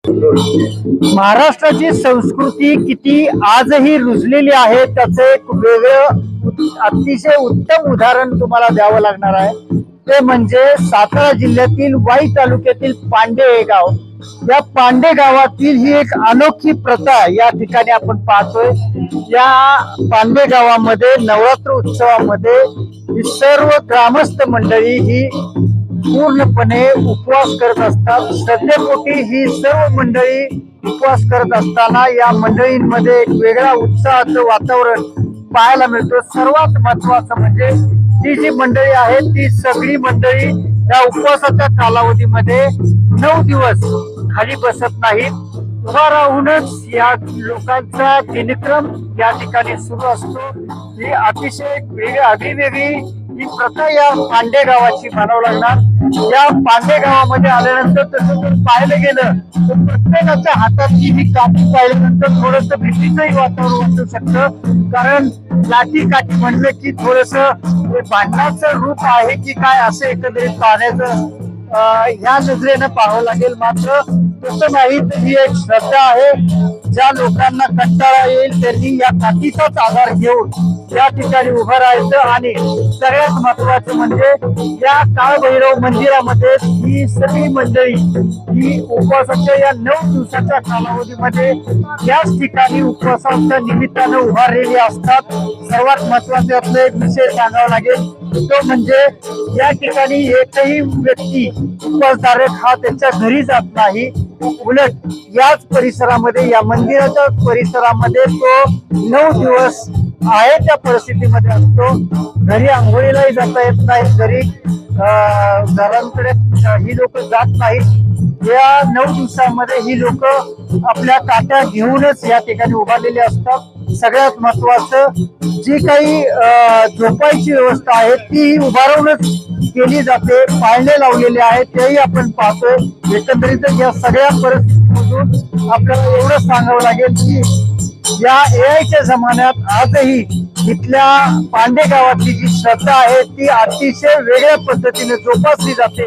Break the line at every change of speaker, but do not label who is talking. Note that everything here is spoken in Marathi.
महाराष्ट्राची संस्कृती किती आजही रुजलेली आहे त्याचं एक वेगळं अतिशय उत्तम उदाहरण तुम्हाला द्यावं लागणार आहे। ते म्हणजे सातारा जिल्ह्यातील वाई तालुक्यातील पांडे हे गाव। या पांडे गावातील ही एक अनोखी प्रथा या ठिकाणी आपण पाहतोय। या पांडे गावामध्ये नवरात्र उत्सवामध्ये ही सर्व ग्रामस्थ मंडळी ही पूर्णपणे उपवास करत असतात। श्रद्धेपोटी ही सर्व मंडळी उपवास करत असताना या मंडळींमध्ये एक वेगळा उत्साहाचं वातावरण पाहायला मिळतं। सर्वात महत्वाचं म्हणजे ही जी मंडळी आहे ती सगळी मंडळी या उपवासाच्या कालावधीमध्ये 9 दिवस खाली बसत नाहीत, उभा राहूनच या लोकांचा दिनक्रम या ठिकाणी सुरू असतो। ही अतिशय वेगळी ही प्रथा या पांडे गावाची म्हणावं लागणार। या पांडे गावामध्ये आल्यानंतर तसं जर पाहिलं गेलं तर प्रत्येकाच्या हातातली ही काठी पाहिल्यानंतर थोडस भीतीचंही वातावरण वाटू शकतं, कारण लाठी काठी म्हणलं की थोडस भांडणाचं रूप आहे की काय असं एकंदरीत पाहण्याचं ह्या नजरेनं पाहावं लागेल। मात्र तसं नाही तर ही एक श्रद्धा आहे। ज्या लोकांना कंटाळा येईल त्यांनी या काठीचाच आधार घेऊन या ठिकाणी उभं राहायचं। आणि सगळ्यात महत्वाचं म्हणजे या काळभैरव मंदिरामध्ये ही सगळी मंडळी ही उपवासाच्या या 9 दिवसाच्या कालावधीमध्ये याच ठिकाणी उपवासाच्या निमित्तानं उभारलेली असतात। सर्वात महत्वाचं एक विषय सांगावा लागेल तो म्हणजे या ठिकाणी एकही व्यक्ती उपवासधारक हा त्यांच्या घरी जात नाही, उलट याच परिसरामध्ये या मंदिराच्या परिसरामध्ये तो 9 दिवस आहे त्या परिस्थितीमध्ये असतो। घरी आंघोळीलाही जाता येत नाही, घरी घरांकडे ही लोक जात नाहीत। या 9 दिवसांमध्ये ही लोक आपल्या काट्या घेऊनच या ठिकाणी उभारलेले असतात। सगळ्यात महत्वाचं जी काही झोपायची व्यवस्था आहे ती उभारूनच केली जाते, पाळणे लावलेले आहेत तेही आपण पाहतोय। एकंदरीत या सगळ्या परिस्थितीमधून आपल्याला एवढं सांगावं लागेल की या एआयच्या जमान्यात आजही इथल्या पांडे गावातली जी श्रद्धा आहे ती अतिशय वेगळ्या पद्धतीने जोपासली जाते।